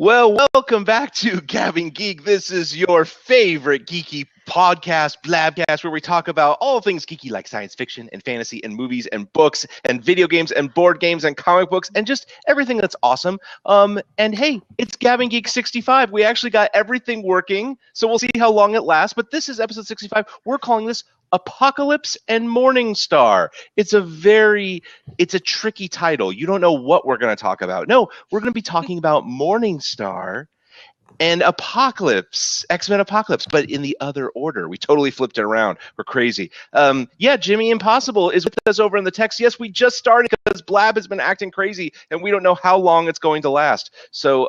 Well, welcome back to Gabbing Geek. This is your favorite geeky podcast, Blabcast, where we talk about all things geeky like science fiction and fantasy and movies and books and video games and board games and comic books and just everything that's awesome. And hey, it's Gabbing Geek 65. We actually got everything working, so we'll see how long it lasts. But this is episode 65. We're calling this Apocalypse and Morningstar. It's a tricky title. You don't know what we're going to talk about. No, we're going to be talking about Morningstar and Apocalypse, X-Men Apocalypse, but in the other order. We totally flipped it around. We're crazy. Yeah, Jimmy Impossible is with us over in the text. Yes, we just started because Blab has been acting crazy, and we don't know how long it's going to last. So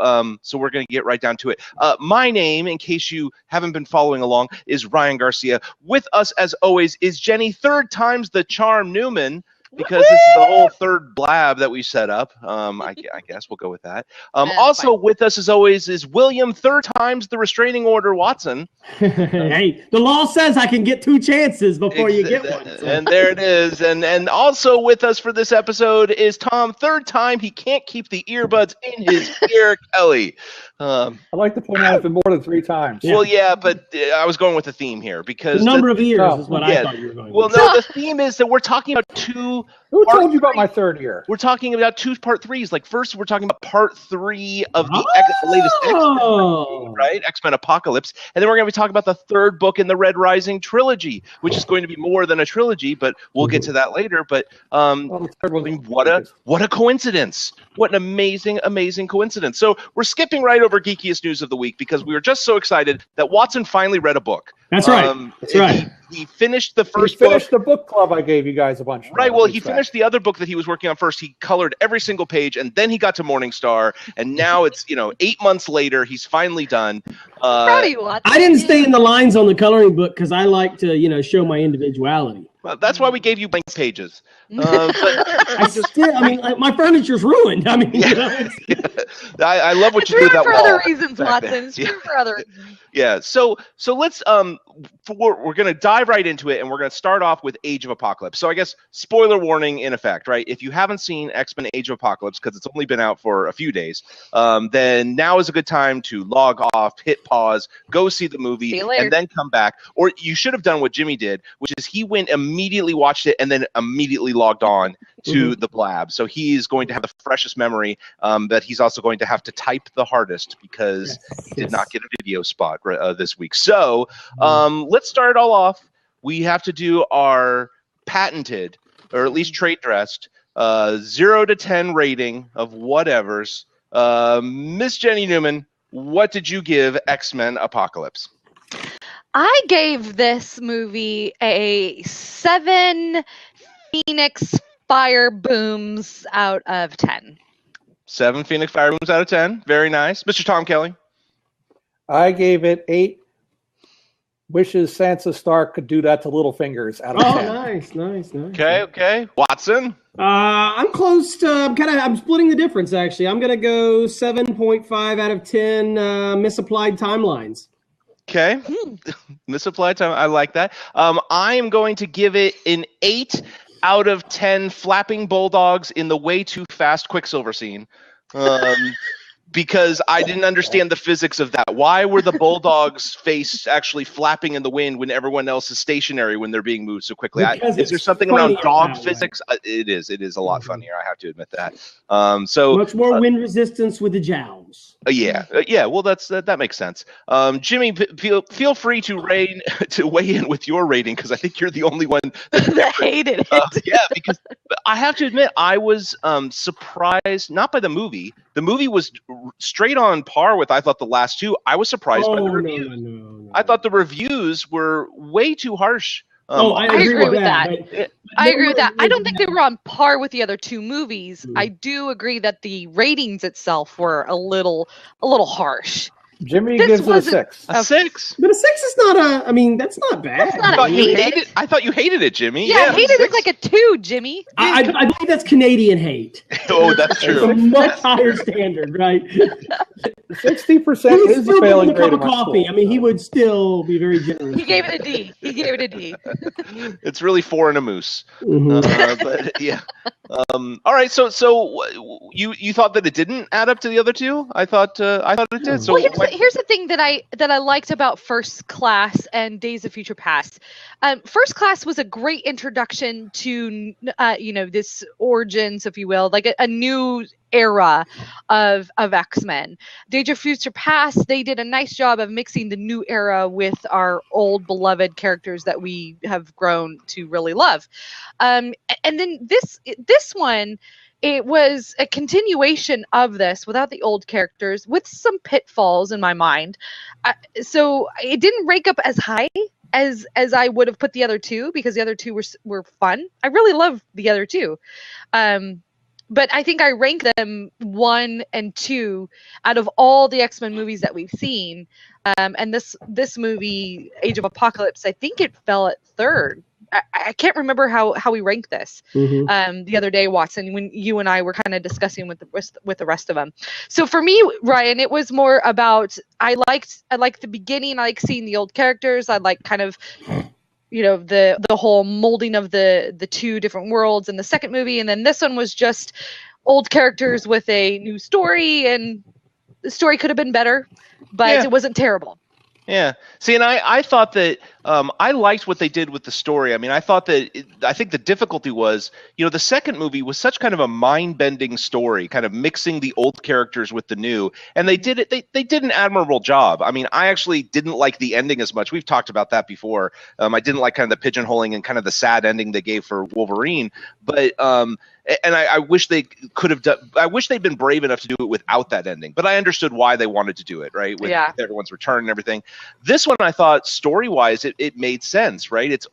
we're going to get right down to it. My name, in case you haven't been following along, is Ryan Garcia. With us, as always, is Jenny, third time's the charm Newman, because this is the whole third Blab that we set up. I guess we'll go with that. Also fine. With us, as always, is William, third time's the restraining order Watson. Hey, the law says I can get 2 chances before you get one. So. And there it is. And also with us for this episode is Tom, third time he can't keep the earbuds in his ear, Kelly. I'd like to point out it's been more than 3 times. Well, yeah, but I was going with the theme here because the number of years is what I thought you were going with. Well, no, the theme is that we're talking about two. Who told you about my third year? We're talking about 2 part 3s. Like first, we're talking about part 3 of the latest X-Men, right? X-Men Apocalypse, and then we're going to be talking about the 3rd book in the Red Rising trilogy, which is going to be more than a trilogy, but we'll get to that later. But what a coincidence! What an amazing coincidence! So we're skipping right over geekiest news of the week because we were just so excited that Watson finally read a book. That's right. That's right. He finished the first book. He finished the book club I gave you guys a bunch of. Right, well, he finished the other book that he was working on first. He colored every single page, and then he got to Morningstar, and now it's, 8 months later, he's finally done. I didn't stay in the lines on the coloring book because I like to, show my individuality. Well, that's why we gave you blank pages. My furniture's ruined. I love what you do with that wall. It's true for other reasons, Watson. It's true for other reasons. Yeah. So let's we're gonna dive right into it, and we're gonna start off with Age of Apocalypse. So I guess spoiler warning in effect, right? If you haven't seen X-Men Age of Apocalypse because it's only been out for a few days, then now is a good time to log off, hit pause, go see the movie, and then come back. Or you should have done what Jimmy did, which is he went immediately watched it and then immediately logged on to the Blab. So he's going to have the freshest memory, but he's also going to have to type the hardest because he did not get a video spot this week. So let's start it all off. We have to do our patented, or at least trade dressed, 0 to 10 rating of whatevers. Miss Jenny Newman, what did you give X-Men Apocalypse? I gave this movie a 7 Phoenix Fire Booms out of 10. 7 Phoenix Fire Booms out of 10. Very nice. Mr. Tom Kelly? I gave it 8 wishes Sansa Stark could do that to Littlefingers out of 10. Nice. Okay. Watson? I'm close to, I'm splitting the difference, actually. I'm going to go 7.5 out of 10 misapplied timelines. Okay. Misapplied time. I like that. I am going to give it an 8 out of 10 flapping bulldogs in the way too fast Quicksilver scene. Because I didn't understand the physics of that. Why were the Bulldogs' face actually flapping in the wind when everyone else is stationary when they're being moved so quickly? Is there something around dog physics? It is a lot funnier. I have to admit that. So much more wind resistance with the jowls. Yeah. Well, that makes sense. Jimmy, feel free to weigh in with your rating because I think you're the only one that hated it. Yeah, because I have to admit I was surprised not by the movie. The movie was straight on par with, I thought, the last 2. I was surprised by the reviews. No. I thought the reviews were way too harsh. I agree with that. I agree with that. I don't think they were on par with the other 2 movies. I do agree that the ratings itself were a little harsh. Jimmy gives it a 6. A 6? But a 6 is not that's not bad. That's not I thought you hated it, Jimmy. Yeah, hated is like a 2, Jimmy. I believe that's Canadian hate. Oh, that's true. It's a much higher standard, right? 60% is a failing grade. Coffee. I mean, he would still be very generous. He gave it a D. It's really 4 and a moose. Mm-hmm. But yeah. All right, so you thought that it didn't add up to the other two? I thought it did. So well, here's the thing that I liked about First Class and Days of Future Past. First Class was a great introduction to this origins, if you will, like a new era of X-Men. Days of Future Past, they did a nice job of mixing the new era with our old beloved characters that we have grown to really love. And then this one, it was a continuation of this without the old characters, with some pitfalls in my mind. So it didn't rank up as high as I would have put the other two, because the other two were fun. I really love the other two. But I think I rank them 1 and 2 out of all the X-Men movies that we've seen. And this movie, Age of Apocalypse, I think it fell at 3rd. I can't remember how we ranked this the other day, Watson, when you and I were kind of discussing with the rest of them. So for me, Ryan, it was more about I liked the beginning. I like seeing the old characters. I like kind of the whole molding of the two different worlds in the second movie, and then this one was just old characters with a new story, and the story could have been better, but it wasn't terrible. Yeah. See, and I thought that I liked what they did with the story. I mean, I thought that I think the difficulty was, the second movie was such kind of a mind-bending story, kind of mixing the old characters with the new, and they did it. They did an admirable job. I mean, I actually didn't like the ending as much. We've talked about that before. I didn't like kind of the pigeonholing and kind of the sad ending they gave for Wolverine, but and I wish they could have done. I wish they'd been brave enough to do it without that ending. But I understood why they wanted to do it, right? With everyone's return and everything. This one, I thought, story-wise, it made sense, right? It's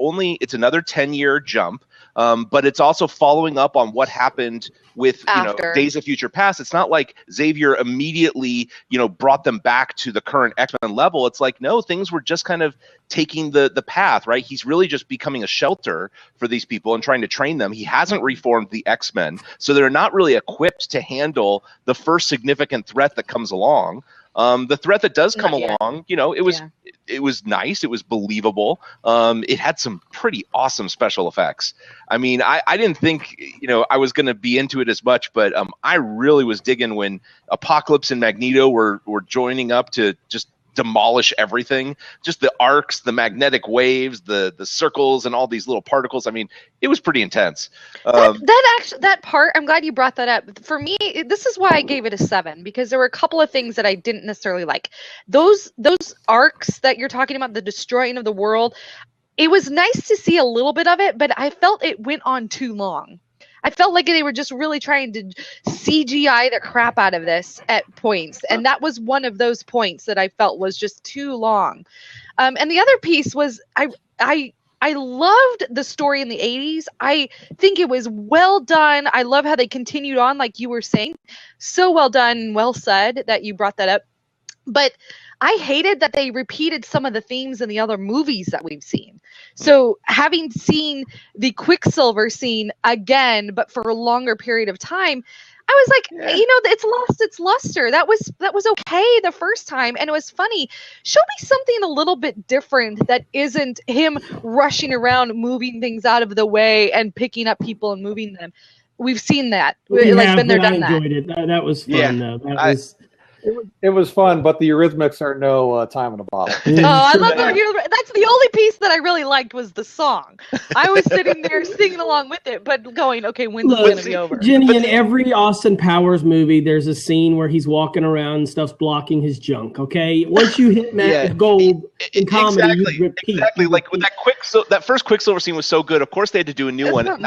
another 10-year jump, but it's also following up on what happened with Days of Future Past. It's not like Xavier immediately brought them back to the current X-Men level. It's like, no, things were just kind of taking the path, right? He's really just becoming a shelter for these people and trying to train them. He hasn't reformed the X-Men, so they're not really equipped to handle the first significant threat that comes along. The threat that does come along, it was nice. It was believable. It had some pretty awesome special effects. I mean, I didn't think, I was going to be into it as much, but I really was digging when Apocalypse and Magneto were joining up to just demolish everything. Just the arcs, the magnetic waves, the circles, and all these little particles. I mean, it was pretty intense. That part, I'm glad you brought that up. For me, this is why I gave it a 7, because there were a couple of things that I didn't necessarily like. Those arcs that you're talking about, the destroying of the world, it was nice to see a little bit of it, but I felt it went on too long. I felt like they were just really trying to CGI the crap out of this at points. And that was one of those points that I felt was just too long. And the other piece was I loved the story in the 80s. I think it was well done. I love how they continued on, like you were saying. So well done, well said that you brought that up. But I hated that they repeated some of the themes in the other movies that we've seen. So having seen the Quicksilver scene again, but for a longer period of time, I was like, it's lost its luster. That was okay the first time, and it was funny. Show me something a little bit different that isn't him rushing around, moving things out of the way and picking up people and moving them. We've seen that. Been there, done that. I enjoyed it. That was fun, though. It was fun, but the Eurythmics are no time in a bottle. I love the that's the only piece that I really liked was the song. I was sitting there singing along with it, but going, okay, when's it going to be over? Jenny, in every Austin Powers movie, there's a scene where he's walking around and stuff's blocking his junk, okay? Once you hit gold in comedy, you repeat. Exactly. Like with that first Quicksilver scene was so good. Of course, they had to do a new one.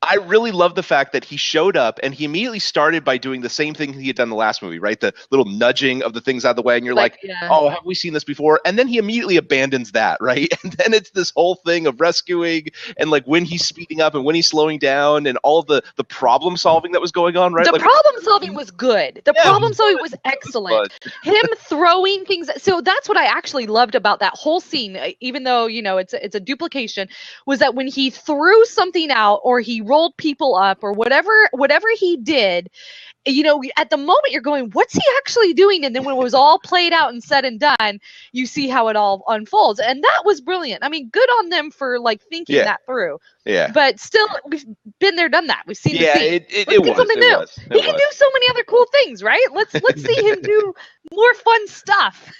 I really love the fact that he showed up and he immediately started by doing the same thing he had done in the last movie, right? The little nudging of the things out of the way, and you're like, oh, have we seen this before? And then he immediately abandons that, right? And then it's this whole thing of rescuing and like when he's speeding up and when he's slowing down and all the problem solving that was going on, right? The problem solving was good. The problem solving was excellent. Him throwing things. So that's what I actually loved about that whole scene, even though, it's a duplication, was that when he threw something out or he rolled people up or whatever he did, at the moment you're going, what's he actually doing? And then when it was all played out and said and done, you see how it all unfolds. And that was brilliant. I mean, good on them for like thinking that through. Yeah. But still, we've been there, done that. We've seen the scene. It was something new. He can do so many other cool things, right? Let's see him do more fun stuff.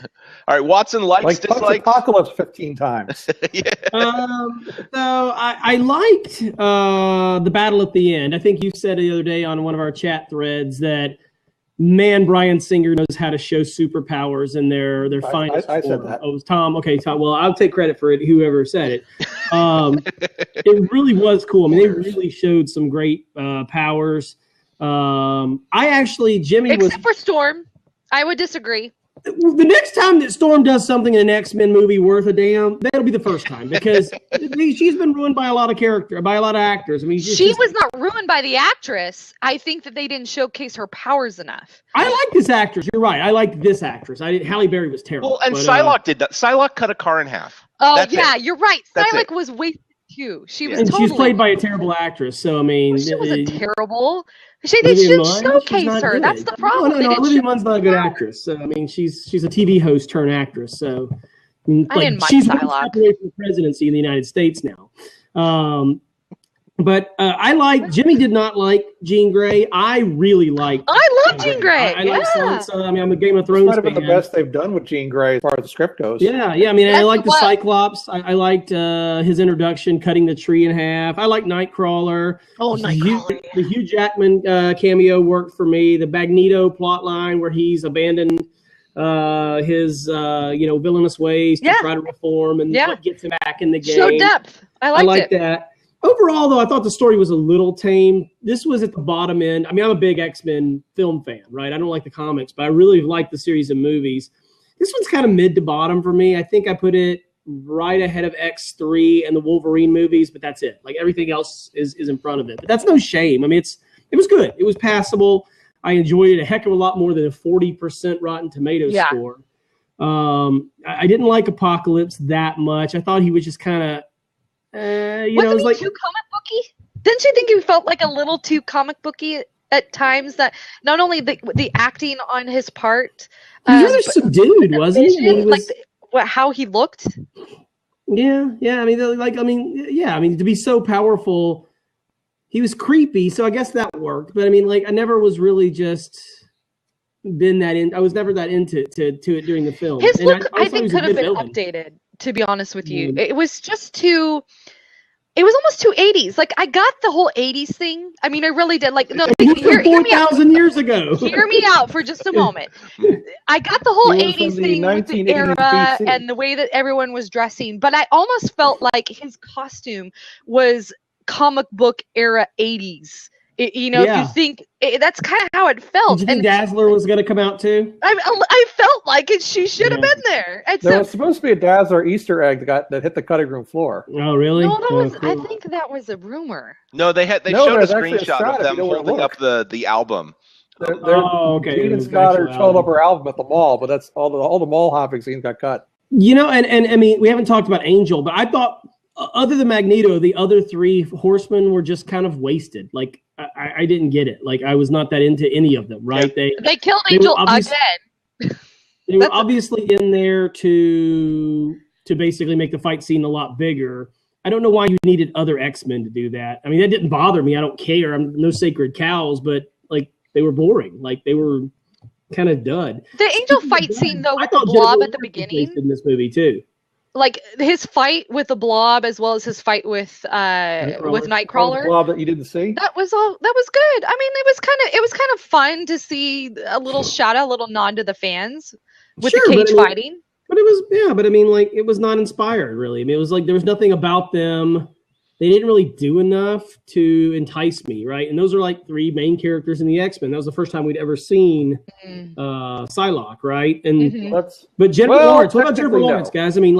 All right, Watson likes, like dislikes. Apocalypse 15 times. Yeah. So I liked the battle at the end. I think you said the other day on one of our chat threads that, man, Bryan Singer knows how to show superpowers in their finest I form. said that. Oh, it was Tom. Okay, Tom. Well, I'll take credit for it, whoever said it. It really was cool. I mean, they really showed some great powers. Except for Storm. I would disagree. The next time that Storm does something in an X-Men movie worth a damn, that'll be the first time, because she's been ruined by a lot of actors. I mean, she was not ruined by the actress. I think that they didn't showcase her powers enough. I like this actress. You're right. I liked this actress. Halle Berry was terrible. Well, and Psylocke did that. Psylocke cut a car in half. Oh, That's yeah, it. you're right. That's Psylocke it. was wasted too. She was and totally. she's played by a terrible actress. So I mean, She wasn't terrible. They Olivia shouldn't Munn, showcase she's not her. good. That's the problem. No, Olivia Munn's not a good actress. So I mean, she's a TV host turned actress. So I didn't mind she's one Psylocke. step away from the presidency in the United States now. But I like. Jimmy did not like Jean Grey. I really liked. I love Jean Grey. I like Yeah. Sansa. I mean, I'm a Game of Thrones Might have been fan. the best they've done with Jean Grey as far as the script goes. Yeah. I mean, I That's liked the what- Cyclops. I liked his introduction, cutting the tree in half. I like Nightcrawler. Oh, Nightcrawler. The Hugh Jackman cameo worked for me. The Magneto plot line where he's abandoned his villainous ways to try to reform and what gets him back in the game. Show depth. I I liked like that. Overall, though, I thought the story was a little tame. This was at the bottom end. I mean, I'm a big X-Men film fan, right? I don't like the comics, but I really like the series of movies. This one's kind of mid to bottom for me. I think I put it right ahead of X3 and the Wolverine movies, but that's it. Like, everything else is in front of it. But that's no shame. I mean, it was good. It was passable. I enjoyed it a heck of a lot more than a 40% Rotten Tomatoes score. I didn't like Apocalypse that much. I thought he was just kind of, it was like too comic booky. Didn't you think he felt like a little too comic booky at times? That not only the acting on his part, he was rather subdued, wasn't he? I mean, how he looked. Yeah. I mean, to be so powerful, he was creepy. So I guess that worked. But I mean, I never was really just been that in. I was never that into it during the film. His look, I he think, was could have been updated. To be honest with you, it was just too. It was almost too 80s. Like, I got the whole 80s thing. I mean, I really did. Like, no, hear me out. 4,000 years ago. Hear me out for just a moment. I got the whole 80s thing with the era BC. and the way that everyone was dressing, but I almost felt like his costume was comic book era 80s. If you think that's kind of how it felt. Did you think Dazzler was going to come out too? I felt like it. She should have been there. There was supposed to be a Dazzler Easter egg that hit the cutting room floor. Oh, really? No, that was. Cool. I think that was a rumor. No, they showed a screenshot of them holding up the album. Okay. Gene and Scott are showing up her album at the mall, but that's all the mall hopping scenes got cut. And I mean, we haven't talked about Angel, but I thought other than Magneto, the other three horsemen were just kind of wasted. Like, I didn't get it. Like, I was not that into any of them, right? Yeah. They killed Angel again. They were obviously in there to basically make the fight scene a lot bigger. I don't know why you needed other X-Men to do that. I mean, that didn't bother me. I don't care. I'm no sacred cows, but they were boring. Like, they were kind of dud. The Angel fight scene though with the Blob at the beginning in this movie too. Like his fight with the Blob as well as his fight with Nightcrawler. Blob that you didn't see. That was good. I mean, it was kind of fun to see a little shout out, a little nod to the fans with the cage fighting. But it was it was not inspired really. I mean, it was like there was nothing about them. They didn't really do enough to entice me, right? And those are like three main characters in the X-Men. That was the first time we'd ever seen Psylocke, right? And but Jennifer Lawrence, what about Jennifer Lawrence, guys? I mean,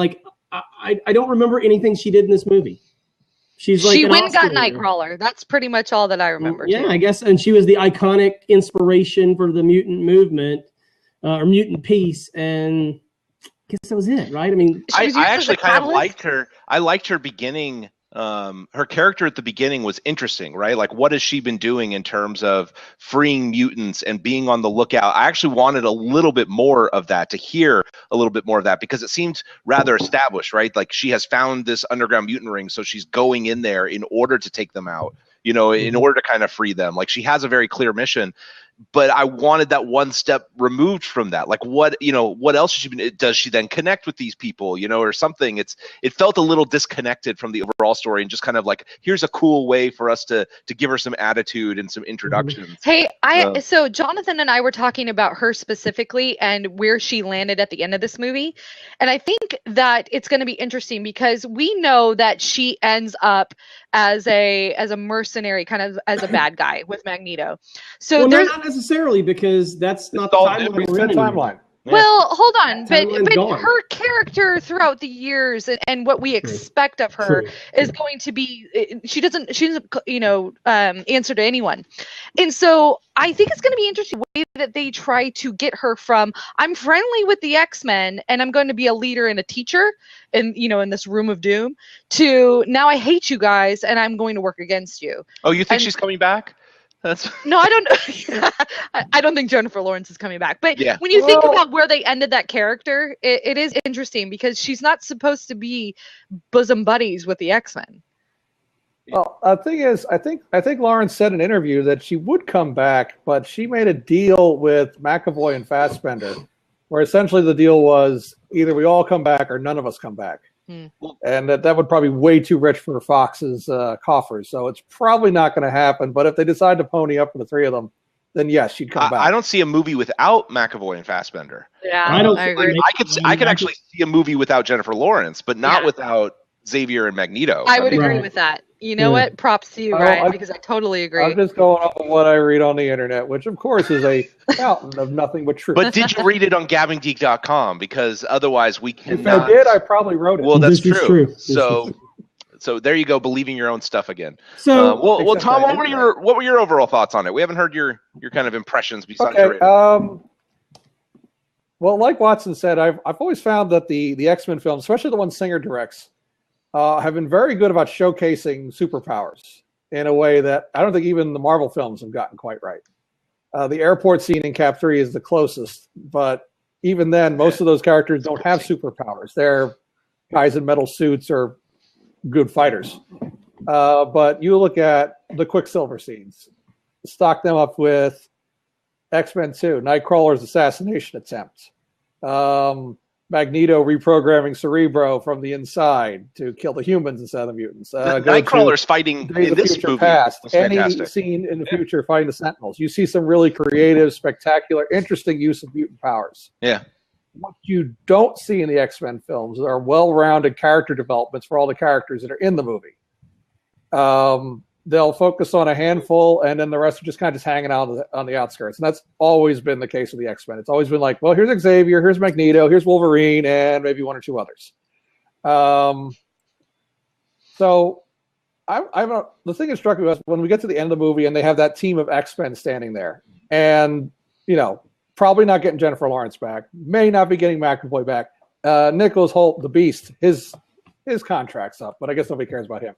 I don't remember anything she did in this movie. She's like she went and got Nightcrawler. That's pretty much all that I remember. Yeah, I guess, and she was the iconic inspiration for the mutant movement or mutant peace, and I guess that was it, right? I mean, I actually kind of liked her. I liked her beginning her character at the beginning was interesting, right? Like, what has she been doing in terms of freeing mutants and being on the lookout? I actually wanted a little bit more of that, to hear a little bit more of that, because it seemed rather established, right? Like, she has found this underground mutant ring, so she's going in there in order to take them out, you know, in order to kind of free them. Like, she has a very clear mission. But I wanted that one step removed from that. Like, what, you know, what else should she be, does she then connect with these people, you know, or something? It felt a little disconnected from the overall story, and just kind of like, here's a cool way for us to give her some attitude and some introductions. Hey, so Jonathan and I were talking about her specifically and where she landed at the end of this movie. And I think that it's going to be interesting because we know that she ends up as a mercenary, kind of as a bad guy with Magneto. So Well, there's not necessarily, because that's not the all timeline different. we're in anymore. Timeline. Well, hold on, but Timeline's gone. her character throughout the years and what we expect of her is going to be, she doesn't you know, answer to anyone. And so I think it's going to be interesting the way that they try to get her from, I'm friendly with the X-Men and I'm going to be a leader and a teacher in, you know, in this room of doom, to now I hate you guys and I'm going to work against you. Oh, you think she's coming back? No, I don't. I don't think Jennifer Lawrence is coming back. But Yeah. when you think about where they ended that character, it is interesting because she's not supposed to be bosom buddies with the X-Men. Well, the thing is, I think Lawrence said in an interview that she would come back, but she made a deal with McAvoy and Fassbender, where essentially the deal was either we all come back or none of us come back. And that would probably be way too rich for Fox's coffers. So it's probably not going to happen. But if they decide to pony up for the three of them, then yes, she'd come back. I don't see a movie without McAvoy and Fassbender. Yeah, I agree. I could actually see a movie without Jennifer Lawrence, but not without Xavier and Magneto. I would agree with that. You know what? Props to you, Ryan, because I totally agree. I'm just going off of what I read on the internet, which of course is a fountain of nothing but truth. But did you read it on gabbinggeek.com? Because otherwise we if cannot. I did, I probably wrote it. Well, that's This is true. true. So there you go, believing your own stuff again. So, well, Tom, what were your overall thoughts on it? We haven't heard your kind of impressions besides your rating. Well, like Watson said, I've always found that the X-Men films, especially the ones Singer directs, have been very good about showcasing superpowers in a way that I don't think even the Marvel films have gotten quite right. The airport scene in Cap 3 is the closest, but even then, most of those characters don't have superpowers. They're guys in metal suits or good fighters. But you look at the Quicksilver scenes, stock them up with X-Men 2, Nightcrawler's assassination attempt, Magneto reprogramming Cerebro from the inside to kill the humans instead of the mutants. Nightcrawler's fighting in this movie. Past. Any Fantastic. scene in the future fighting the Sentinels. You see some really creative, spectacular, interesting use of mutant powers. Yeah. What you don't see in the X-Men films are well-rounded character developments for all the characters that are in the movie. They'll focus on a handful, and then the rest are just kind of just hanging out on the outskirts. And that's always been the case with the X-Men. It's always been like, well, here's Xavier, here's Magneto, here's Wolverine, and maybe one or two others. So the thing that struck me was when we get to the end of the movie and they have that team of X-Men standing there, and, you know, probably not getting Jennifer Lawrence back, may not be getting McAvoy back. Nicholas Hoult, the Beast, his contract's up, but I guess nobody cares about him.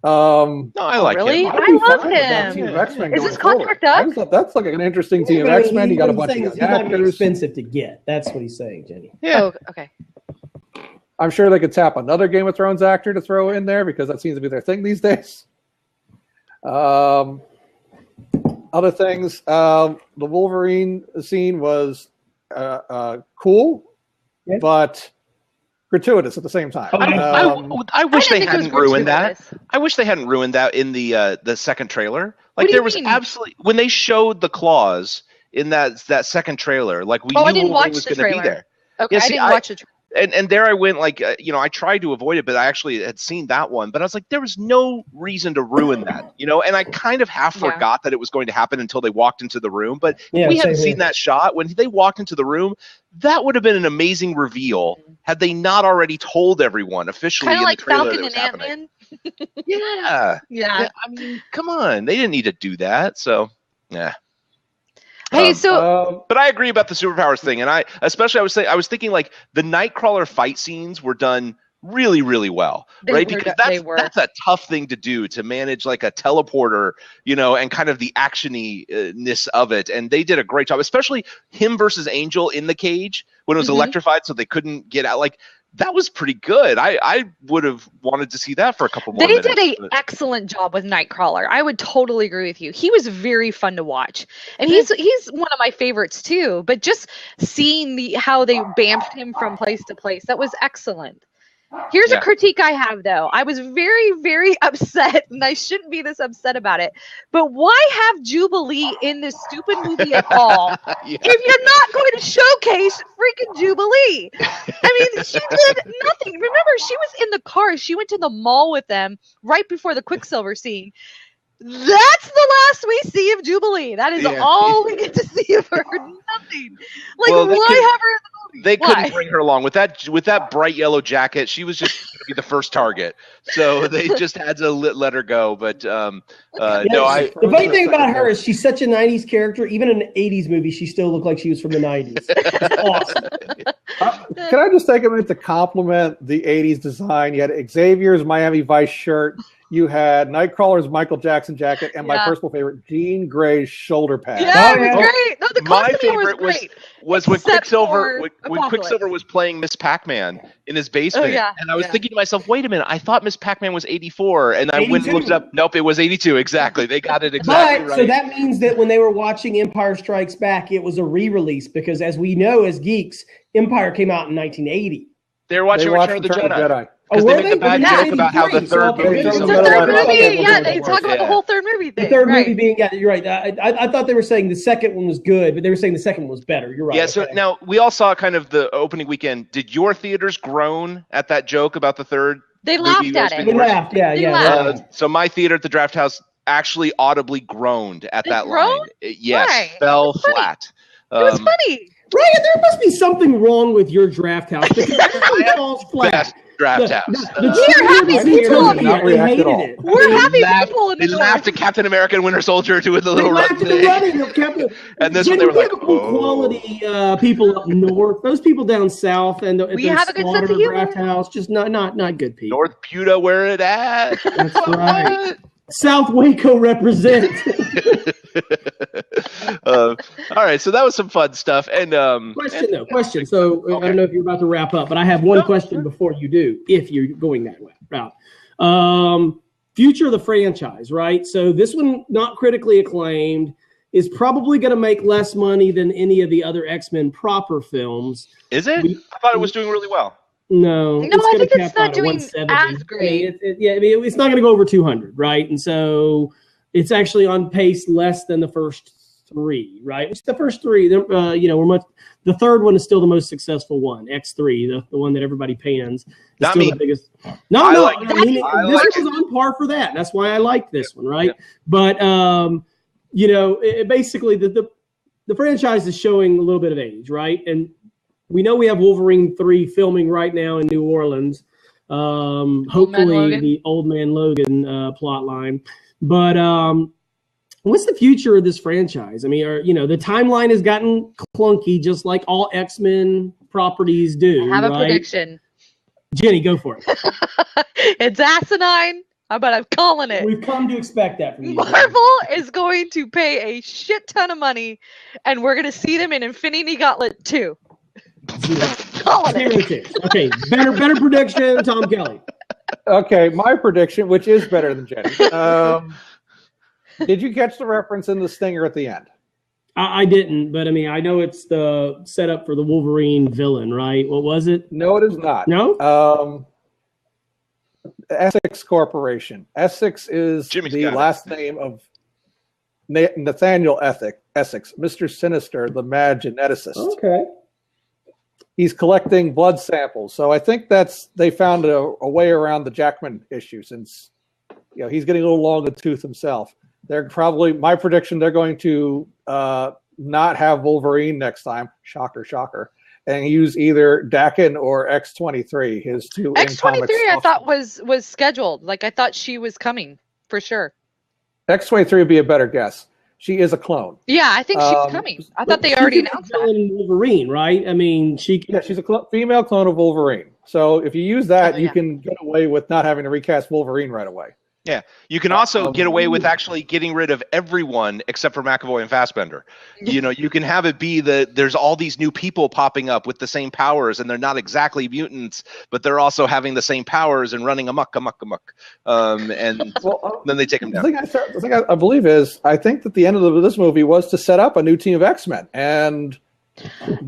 No, I like really? him. I love him. Is his contract up? That's like an interesting team of X-Men. You got a bunch of young actors. Expensive to get. That's what he's saying, Jenny. Yeah. Oh, okay. I'm sure they could tap another Game of Thrones actor to throw in there because that seems to be their thing these days. Other things, the Wolverine scene was cool, but gratuitous at the same time. I wish they hadn't ruined that. I wish they hadn't ruined that in the second trailer. Like, there was absolutely, when they showed the claws in that second trailer, like, we knew Wolverine was going to be there. Okay, Yeah, I didn't watch it. And there I went, like, you know, I tried to avoid it, but I actually had seen that one. But I was like, there was no reason to ruin that, you know? And I kind of half forgot that it was going to happen until they walked into the room. But we hadn't seen that shot. When they walked into the room, that would have been an amazing reveal had they not already told everyone officially in the trailer that it was happening. Yeah. I mean, come on. They didn't need to do that. So, yeah. Hey, but I agree about the superpowers thing, and I was thinking like the Nightcrawler fight scenes were done really, really well, They right? were- Because they were. that's a tough thing to do, to manage like a teleporter, and kind of the actiony-ness of it. And they did a great job, especially him versus Angel in the cage when it was Mhm. electrified, so they couldn't get out. Like, that was pretty good. I would have wanted to see that for a couple more They minutes. did an excellent job with Nightcrawler. I would totally agree with you. He was very fun to watch, and he's one of my favorites too. But just seeing how they bamped him from place to place, that was excellent. Here's Yeah. a critique I have, though. I was very, very upset, and I shouldn't be this upset about it. But why have Jubilee in this stupid movie at all Yeah. if you're not going to showcase freaking Jubilee? I mean, she did nothing. Remember, she was in the car. She went to the mall with them right before the Quicksilver scene. That's the last we see of Jubilee. That is Yeah. all we get to see of her. Nothing. Like, Well, they why could- have her in the movie? They Why? couldn't bring her along with that bright yellow jacket. She was just going to be the first target, so they just had to let her go. But no, The funny thing about her is she's such a '90s character. Even in an '80s movie, she still looked like she was from the '90s. It's awesome. Can I just take a minute to compliment the 80s design? You had Xavier's Miami Vice shirt. You had Nightcrawler's Michael Jackson jacket, and my Yeah. personal favorite, Jean Grey's shoulder pads. Yeah, Oh, it yeah. was great. No, the my costume favorite was was great. when Except Quicksilver for when Apocalypse. Quicksilver was playing Miss Pac-Man in his basement, yeah, and I was yeah. thinking to myself, wait a minute, I thought Miss Pac-Man was 84, and I went and 82. looked it up. Nope, it was 82. Exactly, they got it exactly But right. so that means that when they were watching Empire Strikes Back, it was a re-release because, as we know as geeks, Empire came out in 1980. They were watching They watched Return of the Return of the Jedi. Jedi. Because were they make the bad Yeah. joke about how the 83, so third okay, movie it's is the The a middle third of it. movie, Okay, yeah, okay, they okay. talk about the Yeah. whole third movie thing. The third right. movie being, yeah, you're right. I thought they were saying the second one was good, but they were saying the second one was better. You're right. Yeah, so okay. now we all saw kind of the opening weekend. Did your theaters groan at that joke about the third? They movie laughed was at being it. we worse? laughed. Yeah, They yeah. laughed. yeah. So my theater at the Draft House actually audibly groaned at They that groaned? line. Yes, Why? fell It was funny. flat. It was funny. Ryan, there must be something wrong with your draft house because everything falls flat. Best Draft The- House. the We are cheerleaders happy here, people. Not they react at hated all. it. We're happy laughed- people in the They laughed at Captain America and Winter Soldier doing the They little run laughed at the thing. running of Captain. And this one they were we like, have good quality people up north. Those people down south and We have a good sense of humor. Draft House, just not good people. North Puta, where it at? That's right. South Waco represent. All right, so that was some fun stuff. And Question. So I don't know if you're about to wrap up, but I have one question before you do, if you're going that route. Future of the franchise, right? So this one, not critically acclaimed, is probably going to make less money than any of the other X-Men proper films. is it? I thought it was doing really well. No, No, I gonna think it's cap not out at doing 170. as great. It's not going to go over 200, right? And so it's actually on pace less than the first three, right? It's the first three. We're much. The third one is still the most successful one, X3, the one that everybody pans. It's Not still me. the biggest. I No. like it. I mean, I this like was on par for that. That's why I liked this one, right? Yeah. But basically the franchise is showing a little bit of age, right? And we know we have Wolverine 3 filming right now in New Orleans. Hopefully Logan. the Old Man Logan plot line. But what's the future of this franchise? I mean, the timeline has gotten clunky, just like all X-Men properties do. I have a right? prediction. Jenny, go for it. It's asinine, but I'm calling it. We've come to expect that from you. Marvel is going to pay a shit ton of money, and we're going to see them in Infinity Gauntlet 2. Calling Here it. it is. Okay, better prediction, Tom Kelly. Okay, my prediction, which is better than Jenny. Did you catch the reference in the stinger at the end? I didn't, but I mean, I know it's the setup for the Wolverine villain, right? What was it? No, it is not. No? Essex Corporation. Essex is Jimmy's the got it. last name of Nathaniel Essex, Mr. Sinister, the mad geneticist. Okay. He's collecting blood samples. So I think they found a way around the Jackman issue since he's getting a little long in the tooth himself. They're probably, my prediction, they're going to not have Wolverine next time. Shocker, shocker. And use either Dakin or X-23, his two X-23 in-comic I stuff. thought was scheduled. Like, I thought she was coming, for sure. X-23 would be a better guess. She is a clone. Yeah, I think she's coming. I thought they already announced that. Wolverine, right? I mean, Yeah, she's a female clone of Wolverine. So if you use that, Oh, you yeah. can get away with not having to recast Wolverine right away. Yeah, you can also get away with actually getting rid of everyone except for McAvoy and Fassbender. You know, you can have it be that there's all these new people popping up with the same powers, and they're not exactly mutants, but they're also having the same powers and running amok. And then they take them down. The thing I believe is, I think that the end of this movie was to set up a new team of X-Men, and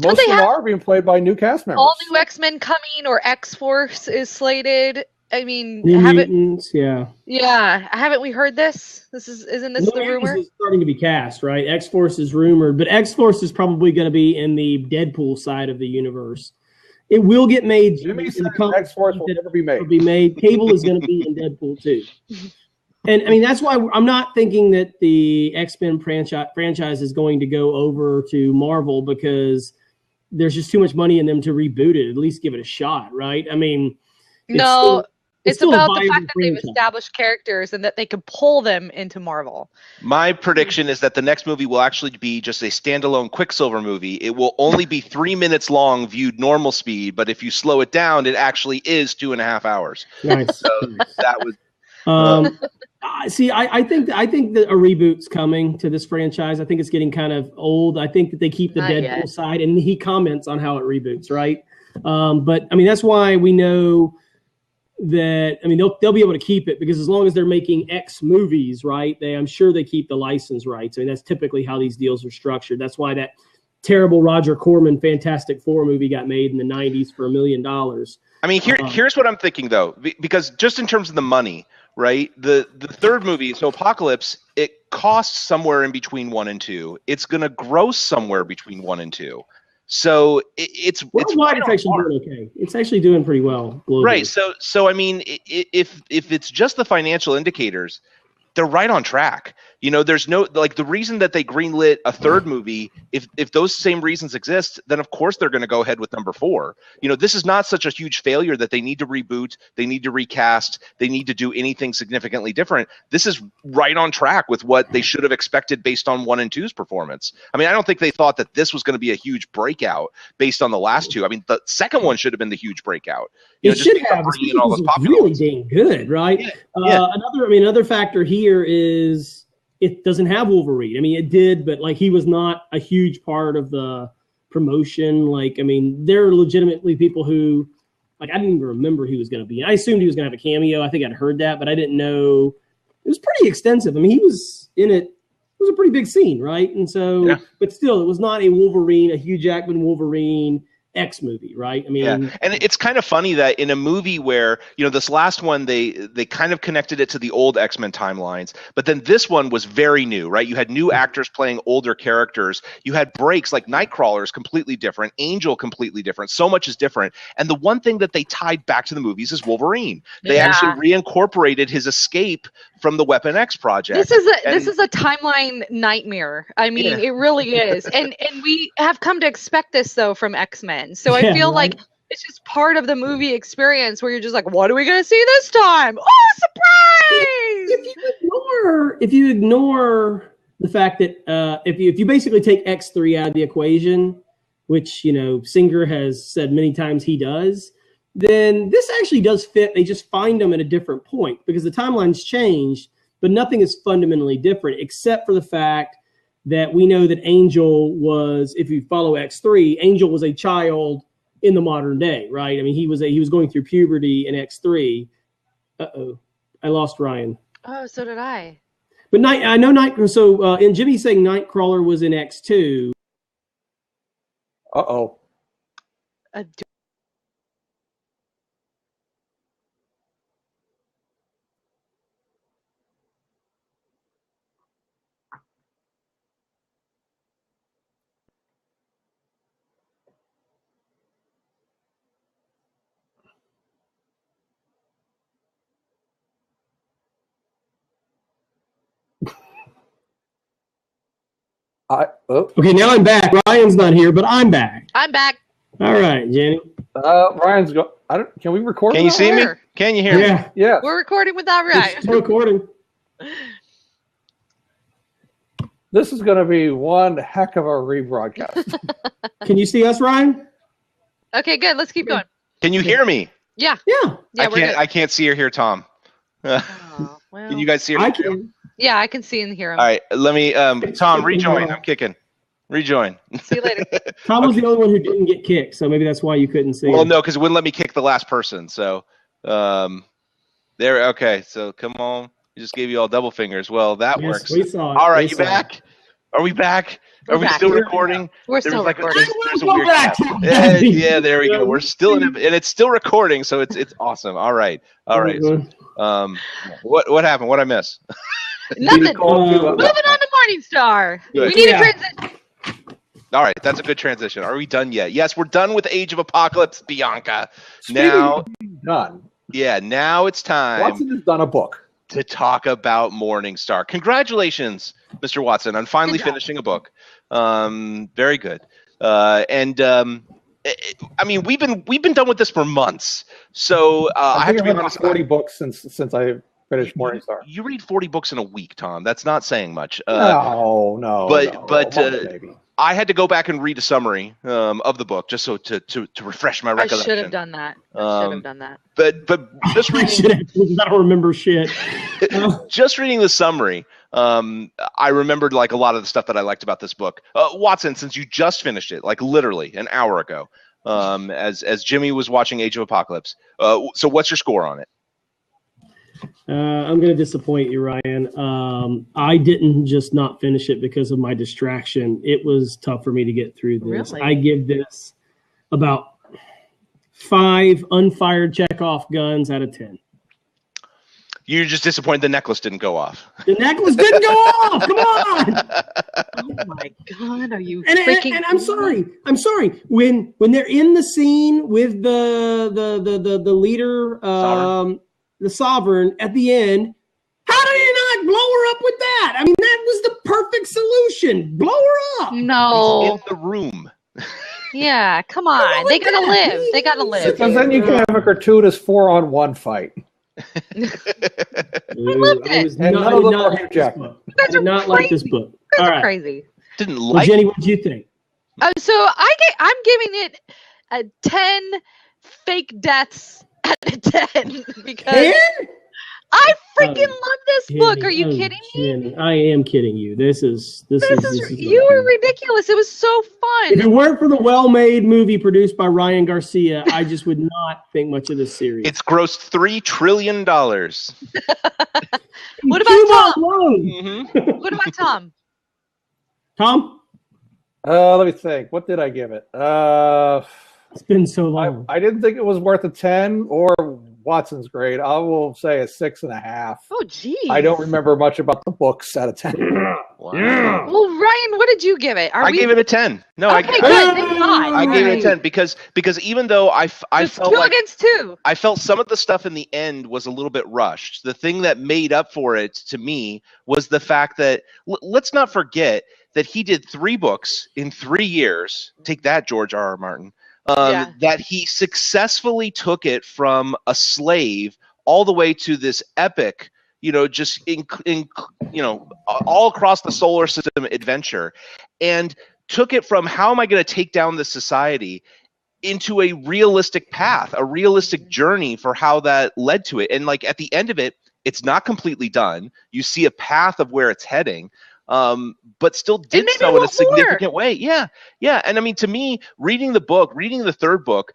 most of them are being played by new cast members. All new X-Men coming, or X-Force is slated. I mean, New Mutants, yeah. Haven't we heard this? Isn't this the rumor? Is starting to be cast, right? X-Force is rumored, but X-Force is probably going to be in the Deadpool side of the universe. It will get made. Jimmy said X-Force will never be made. Cable is going to be in Deadpool too. And I mean, that's why I'm not thinking that the X-Men franchise is going to go over to Marvel, because there's just too much money in them to reboot it. At least give it a shot, right? I mean, it's about the fact that they've established characters and that they can pull them into Marvel. My prediction is that the next movie will actually be just a standalone Quicksilver movie. It will only be 3 minutes long viewed normal speed, but if you slow it down, it actually is 2.5 hours. Nice. So that was. See, I think that a reboot's coming to this franchise. I think it's getting kind of old. I think that they keep the Deadpool side, and he comments on how it reboots, right? But I mean, that's why we know that. I mean, they'll be able to keep it, because as long as they're making X movies, right? I'm sure they keep the license rights. I mean, that's typically how these deals are structured. That's why that terrible Roger Corman Fantastic Four movie got made in the 90s for $1 million. I mean, here's what I'm thinking, though, because just in terms of the money, right? The third movie, so Apocalypse, it costs somewhere in between 1 and 2. It's going to gross somewhere between 1 and 2. So it's actually doing okay. It's actually doing pretty well globally. Right. So I mean, if it's just the financial indicators, they're right on track. You know, there's no, like, the reason that they greenlit a third movie, if those same reasons exist, then of course they're going to go ahead with number 4. You know, this is not such a huge failure that they need to reboot, they need to recast, they need to do anything significantly different. This is right on track with what they should have expected based on 1 and 2's performance. I mean, I don't think they thought that this was going to be a huge breakup based on the last two. I mean, the second one should have been the huge breakout. It should have. Really dang good, right? Yeah. Another factor here is it doesn't have Wolverine. I mean, it did, but like, he was not a huge part of the promotion. Like, I mean, there are legitimately people who, like, I didn't even remember he was going to be. I assumed he was going to have a cameo. I think I'd heard that, but I didn't know. It was pretty extensive. I mean, he was in it. It was a pretty big scene, right? And so, but still, it was not a Hugh Jackman Wolverine X movie, right? I mean, and it's kind of funny that in a movie where, you know, this last one, they kind of connected it to the old X-Men timelines, but then this one was very new, right? You had new actors playing older characters. You had breaks, like Nightcrawler is completely different, Angel completely different. So much is different. And the one thing that they tied back to the movies is Wolverine. They actually reincorporated his escape from the Weapon X project. This is a timeline nightmare. I mean, it really is. And we have come to expect this, though, from X-Men. So I feel like it's just part of the movie experience where you're just like, what are we going to see this time? Oh, surprise! If you ignore the fact that if you basically take X3 out of the equation, which, you know, Singer has said many times he does, then this actually does fit. They just find them at a different point because the timeline's changed, but nothing is fundamentally different except for the fact that we know that Angel was, if you follow X3, Angel was a child in the modern day, right? I mean, he was going through puberty in X3. Uh-oh, I lost Ryan. Oh, so did I. But I know So, and Jimmy's saying Nightcrawler was in X2. Uh-oh. Okay, now I'm back. Ryan's not here, but I'm back. I'm back. All right, Jenny. Ryan's go. Can we record? Can you see me? Can you hear me? Yeah. We're recording without Ryan. It's recording. This is going to be one heck of a rebroadcast. Can you see us, Ryan? Okay, good. Let's keep going. Can you hear me? Yeah. Yeah. Yeah, we're good. I can't see or hear Tom. Oh, well. Can you guys see or I hear? can. Yeah, I can see and hear him. All right, let me. Tom, rejoin. well. I'm kicking. Rejoin. See you later. Tom was the only one who didn't get kicked, so maybe that's why you couldn't see. Well, him. no, because it wouldn't let me kick the last person. So, there. Okay, so come on. I just gave you all double fingers. Well, that Yes, works. we saw it. All right, We you saw it. back? Are we back? We're Are we back. still recording? We're There's still like recording. there's a Welcome weird back gap. to Yeah, Gabbing yeah, there we go. Geek. We're still in it, and it's still recording, so it's awesome. All right. So, what happened? What I miss? Nothing. Moving Called you, on to Morningstar. Good. We need Yeah. a transition. All right, that's a good transition. Are we done yet? Yes, we're done with Age of Apocalypse, Bianca. Speaking Now, of done. now it's time Watson has done a book. to talk about Morningstar. Congratulations, Mr. Watson, on finally Good job. finishing a book. Very good. I mean, we've been done with this for months. So I have to be I've read honest. 40 books since I finished Morningstar. You read 40 books in a week, Tom. That's not saying much. No, but maybe. I had to go back and read a summary of the book just so to refresh my I recollection. should have done that. But just I reading, should have. I don't remember shit. just reading the summary, I remembered like a lot of the stuff that I liked about this book. Watson, since you just finished it, like literally an hour ago, as Jimmy was watching Age of Apocalypse. So what's your score on it? I'm going to disappoint you, Ryan. I didn't just not finish it because of my distraction. It was tough for me to get through this. Really? I give this about 5 unfired Chekhov guns out of 10. You're just disappointed the necklace didn't go off. The necklace didn't go off. Come on. Oh my God, are you And freaking? I'm sorry. When they're in the scene with the leader, the Sovereign at the end, how did he not blow her up with that? I mean, that was the perfect solution. Blow her up. No. In the room. Yeah, come on. They gotta live. They gotta live. Because then you can have a gratuitous 4-on-1 fight. I loved it. was And not, none I of did them not are like Hugh this Jackman. book. You I guys did are not like this crazy. book. You guys All are right. crazy. Didn't Well, like. Jenny, what did you think? So I'm giving it a 10 fake deaths out of 10 because 10? I freaking love this book. Are you kidding me? Jenny, I am kidding you. This is You were ridiculous. It was so fun. If it weren't for the well-made movie produced by Ryan Garcia, I just would not think much of this series. It's grossed $3 trillion. What about Tom? Mhm. What about Tom? Tom? Let me think. What did I give it? It's been so long. I didn't think it was worth a 10 or Watson's grade. I will say a 6.5. Oh, geez. I don't remember much about the books out of 10. Wow. Well, Ryan, what did you give it? I gave it a 10. No, Okay, good. Thank God. I gave it a Right. 10 because even though I It's felt 2 like against 2. I felt some of the stuff in the end was a little bit rushed. The thing that made up for it to me was the fact that let's not forget that he did 3 books in 3 years. Take that, George R.R. Martin. Yeah. That he successfully took it from a slave all the way to this epic, just all across the solar system adventure, and took it from how am I going to take down this society into a realistic path, a realistic journey for how that led to it. And like at the end of it, it's not completely done. You see a path of where it's heading. But still did maybe so in a want significant way. Yeah. And I mean, to me, reading the 3rd book,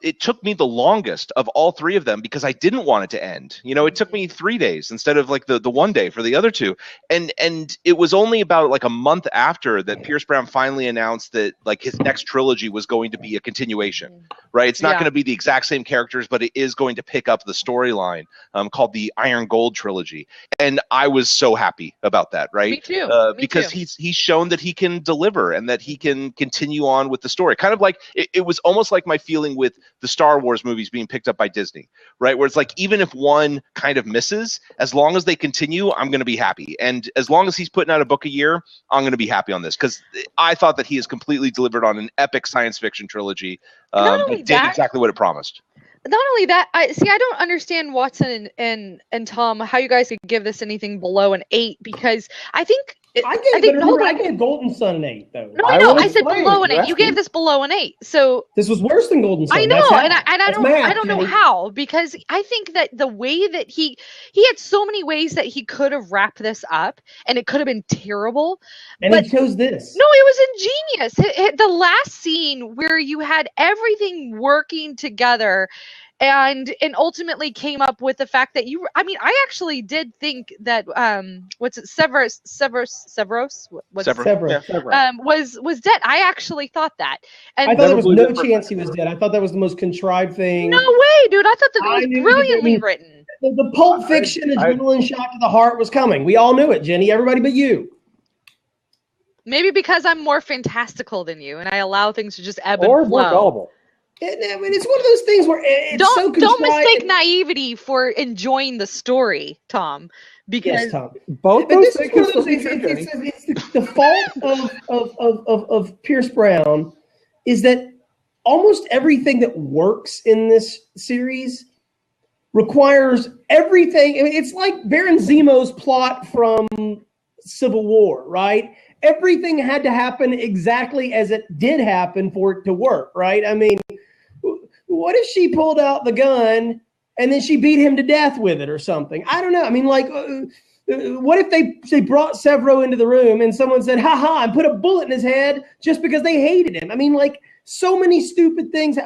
it took me the longest of all 3 of them because I didn't want it to end. It took me 3 days instead of like the 1 day for the other 2. And it was only about like a month after that Pierce Brown finally announced that like his next trilogy was going to be a continuation, right? It's not going to be the exact same characters, but it is going to pick up the storyline called the Iron Gold trilogy. And I was so happy about that, right? Me too. Because he's shown that he can deliver and that he can continue on with the story. Kind of like it was almost like my feeling with the Star Wars movies being picked up by Disney, right? Where it's like, even if one kind of misses, as long as they continue, I'm going to be happy. And as long as he's putting out a book a year, I'm going to be happy on this because I thought that he has completely delivered on an epic science fiction trilogy that did exactly what it promised. Not only that, I don't understand Watson and Tom how you guys could give this anything below an 8 because I think I gave Golden Sun an 8, though. No, I know. I said below an 8. You gave this below an 8. So this was worse than Golden Sun. I know, I don't know how, because I think that the way that he had so many ways that he could have wrapped this up, and it could have been terrible. And he chose this. No, it was ingenious. The last scene where you had everything working together. And ultimately came up with the fact that I actually did think that Severus was dead. I actually thought that. And I thought there was no chance he was dead. I thought that was the most contrived thing. No way, dude. I thought that it was brilliantly written. The Pulp Fiction adrenaline shock to the heart was coming. We all knew it, Jenny. Everybody but you. Maybe because I'm more fantastical than you, and I allow things to just ebb and flow. Or more gullible. It's one of those things where don't mistake naivety for enjoying the story, Tom. Because yes, Tom. Both those things. It's the fault of Pierce Brown is that almost everything that works in this series requires everything. I mean, it's like Baron Zemo's plot from Civil War, right? Everything had to happen exactly as it did happen for it to work, right? I mean, what if she pulled out the gun and then she beat him to death with it or something? I don't know. I mean, like, what if they brought Severo into the room and someone said, ha, and put a bullet in his head just because they hated him? I mean, like, so many stupid things.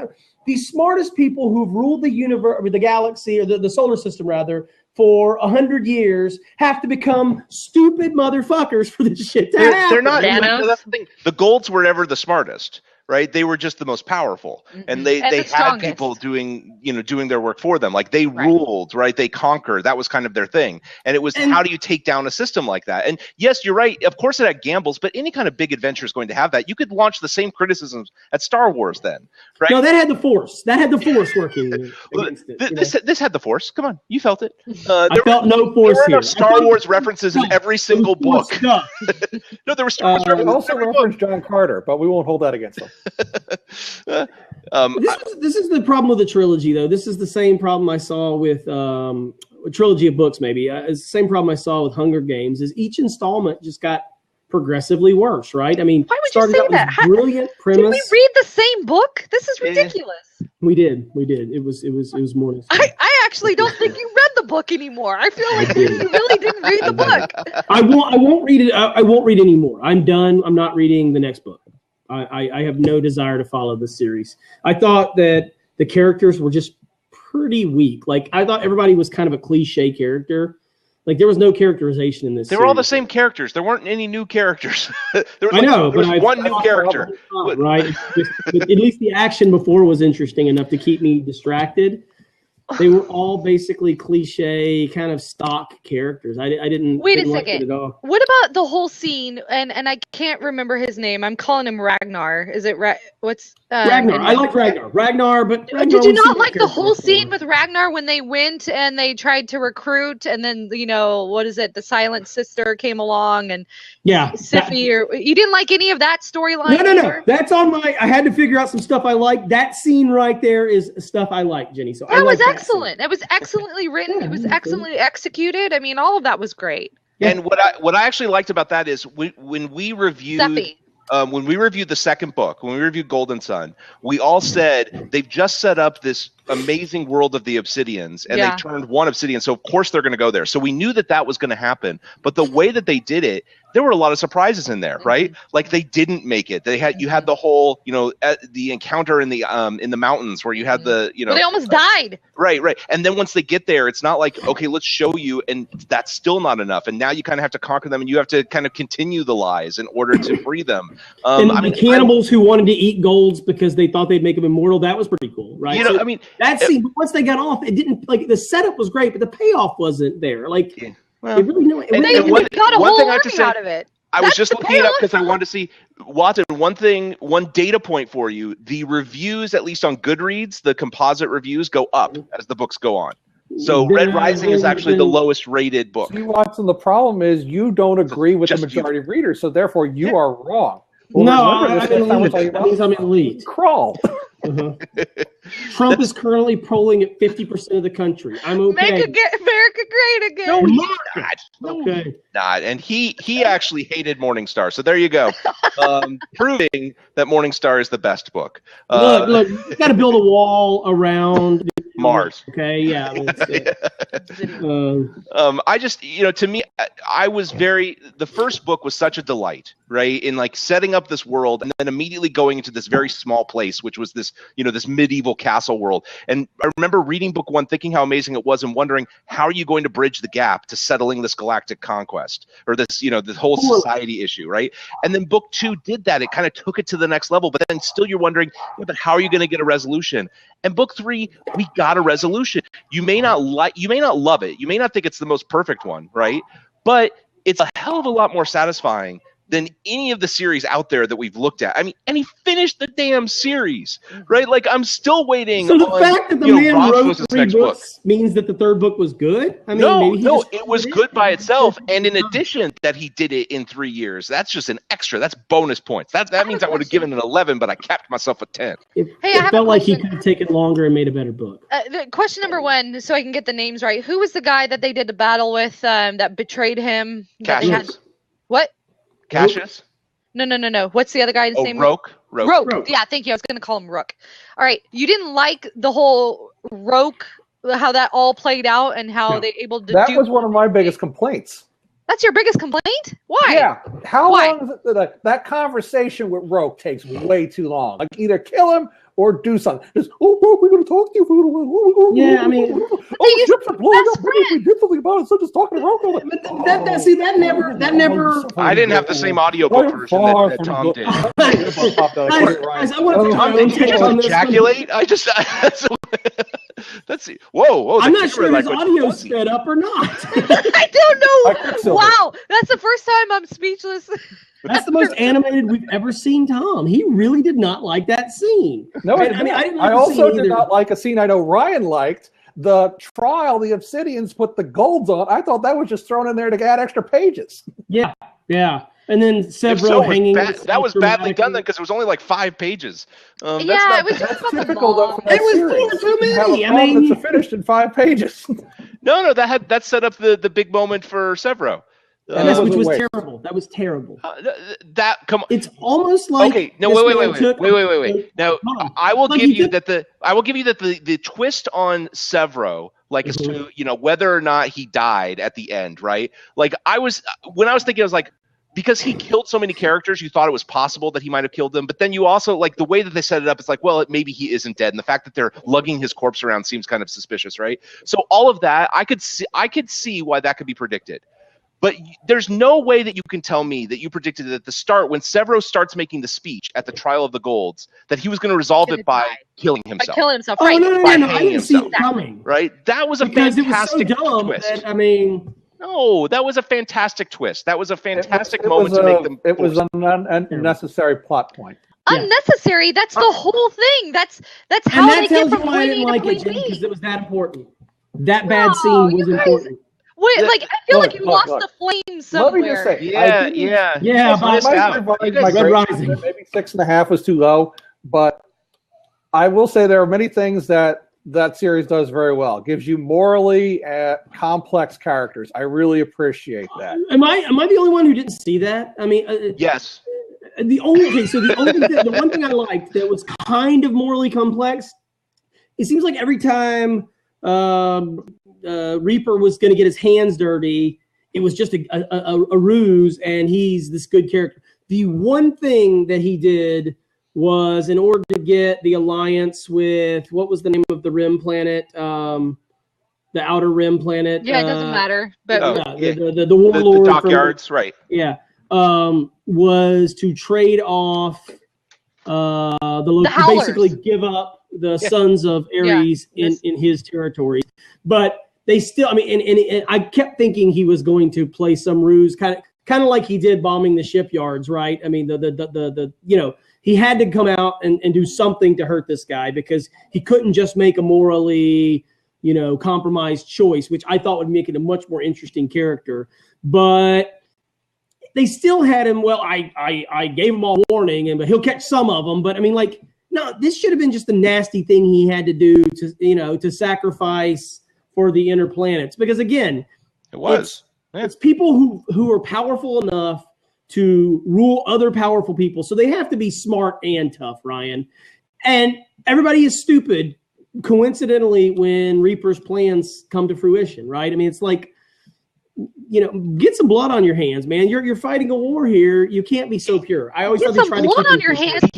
The smartest people who've ruled the universe, or the galaxy, or the solar system, rather, for 100 years have to become stupid motherfuckers for this shit to happen. They're not. That's the thing. The Golds were never the smartest. Right, they were just the most powerful, and they had people doing their work for them. Like they ruled, right? They conquered. That was kind of their thing. And it was how do you take down a system like that? And yes, you're right. Of course, it had gambles, but any kind of big adventure is going to have that. You could launch the same criticisms at Star Wars, then, right? No, that had the Force. That had the Force working. Against it, this had the Force. Come on, you felt it. I felt no Force here. There were Star Wars references in every single book. No, there were Star Wars references. Also referenced John Carter, but we won't hold that against them. This is the problem with the trilogy, though. This is the same problem I saw with a trilogy of books, maybe. It's the same problem I saw with Hunger Games. Is each installment just got progressively worse, right? I mean, why would you say that? Brilliant premise. Did we read the same book? This is ridiculous. We did. It was more. I actually don't think you read the book anymore. I feel like you really didn't read the book. I won't read it. I won't read anymore. I'm done. I'm not reading the next book. I have no desire to follow this series. I thought that the characters were just pretty weak. Like, I thought everybody was kind of a cliche character. Like, there was no characterization in this They were all the same characters. There weren't any new characters. There was one new character. Right? At least the action before was interesting enough to keep me distracted. They were all basically cliche, kind of stock characters. I didn't. Wait a second. Like it at all. What about the whole scene? And I can't remember his name. I'm calling him Ragnar. Is it what's Ragnar? I like Ragnar, but did you not like the whole scene with Ragnar when they went and they tried to recruit, and then what is it? The Silent Sister came along, and Siffy, or you didn't like any of that storyline? No. That's on my. I had to figure out some stuff I like. That scene right there is stuff I like, Jenny. So that was excellent. It was excellently written. It was excellently executed. I mean, all of that was great. And what I actually liked about that is when we reviewed the second book, when we reviewed Golden Sun, we all said they've just set up this amazing world of the Obsidians, and they turned one Obsidian, so of course they're going to go there. So we knew that was going to happen, but the way that they did it, there were a lot of surprises in there, right? Like they didn't make it. You had the whole, the encounter in the mountains where you had the, well, they almost died. Right. And then once they get there, it's not like, okay, let's show you, and that's still not enough. And now you kind of have to conquer them, and you have to kind of continue the lies in order to free them. And the cannibals who wanted to eat golds because they thought they'd make them immortal, that was pretty cool, right? That scene, once they got off, it didn't, like, the setup was great, but the payoff wasn't there. Like, they really know it. They got a whole army out of it. I was just looking it up because I wanted to see, Watson, one data point for you. The reviews, at least on Goodreads, the composite reviews go up as the books go on. So Red Rising is actually the lowest rated book. See, Watson, the problem is you don't agree with the majority of readers, so therefore you are wrong. Well, no, that means I'm elite. Crawl. Trump is currently polling at 50% of the country. I'm okay. Make America great again. No, he's not. No, Okay. he's not. And he actually hated Morningstar. So there you go. Proving that Morningstar is the best book. Look, you got to build a wall around Mars. Okay, yeah. I just, to me, I was the first book was such a delight, right? In like setting up this world and then immediately going into this very small place, which was this, this medieval castle world. And I remember reading book 1, thinking how amazing it was and wondering, how are you going to bridge the gap to settling this galactic conquest or this, this whole society issue, right? And then book 2 did that. It kind of took it to the next level, but then still you're wondering, but how are you going to get a resolution? And book 3, we got a resolution. You may not love it. You may not think it's the most perfect one, right? But it's a hell of a lot more satisfying than any of the series out there that we've looked at. I mean, and he finished the damn series, right? Like, I'm still waiting. So the fact that the man wrote 3 books means that the 3rd book was good? I mean, no, it was good by itself. And in addition that he did it in 3 years, that's just an extra. That's bonus points. That means I would have given it 11, but I capped myself at 10. It felt like he could have taken longer and made a better book. Question number 1, so I can get the names right. Who was the guy that they did the battle with that betrayed him? Cassius. What? Cassius? No. What's the other guy's name? Roke. Yeah, thank you. I was going to call him Rook. All right. You didn't like the whole Roke, how that all played out and how they able to That was one of my biggest complaints. That's your biggest complaint? Why? Yeah. Why? Long is it that conversation with Roke takes way too long. Like, either kill him or do something. Just, we're going to talk to you for a little while. Yeah, I mean, the ships are blowing up. We did something about it. So just talking to Roke. That never. I didn't have the same audiobook version that Tom did. Guys, I want to Tom didn't ejaculate. Let's see. Whoa. I'm not sure his audio's sped up or not. I don't know. Wow, that's the first time I'm speechless. That's the most animated we've ever seen Tom. He really did not like that scene. No, I also did not like a scene I know Ryan liked. The trial the Obsidians put the golds on. I thought that was just thrown in there to add extra pages. Yeah. And then Severo hanging. That was badly done then because it was only like 5 pages. It was just typical though. It was too many. I mean, it's finished in 5 pages. No, that set up the big moment for Severo. Which was terrible. That was terrible. It's almost like okay. No, wait. Now I will give you that the twist on Severo, like as to whether or not he died at the end, right? Like when I was thinking, I was like, because he killed so many characters, you thought it was possible that he might have killed them. But then you also, like, the way that they set it up, it's like, well, maybe he isn't dead. And the fact that they're lugging his corpse around seems kind of suspicious, right? So all of that, I could see why that could be predicted. But there's no way that you can tell me that you predicted at the start, when Severo starts making the speech at the trial of the Golds, that he was going to resolve it by killing himself. By killing himself, right? No, I didn't see it coming. Right? That was a fantastic twist. No, that was a fantastic twist. That was a fantastic moment to make them. It was an unnecessary plot point. Unnecessary? That's the whole thing. That's how they get from point A to point B. Because it was that important. That bad scene was important. Wait, I feel like you lost the flame somewhere. Let me just say, maybe 6.5 was too low, but I will say there are many things that series does very well. It gives you morally complex characters. I really appreciate that. Am I the only one who didn't see that? I mean, yes. The one thing I liked that was kind of morally complex. It seems like every time Reaper was going to get his hands dirty, it was just a ruse, and he's this good character. The one thing that he did was, in order to get the alliance with, what was the name of the rim planet? The outer rim planet. Yeah, it doesn't matter. But the warlord. The dockyards, right. Yeah. Was to trade off basically give up the sons of Ares in his territories. But they still, I mean, and I kept thinking he was going to play some ruse, kind of like he did bombing the shipyards, right? I mean, he had to come out and do something to hurt this guy, because he couldn't just make a morally, compromised choice, which I thought would make it a much more interesting character. But they still had him. Well, I gave him all warning, but he'll catch some of them. But I mean, No, this should have been just a nasty thing he had to do to sacrifice for the inner planets. Because again, it was. It's people who are powerful enough to rule other powerful people. So they have to be smart and tough, Ryan. And everybody is stupid, coincidentally, when Reaper's plans come to fruition, right? I mean, it's like, get some blood on your hands, man. You're fighting a war here. You can't be so pure. I always Get thought some blood on your hands. Are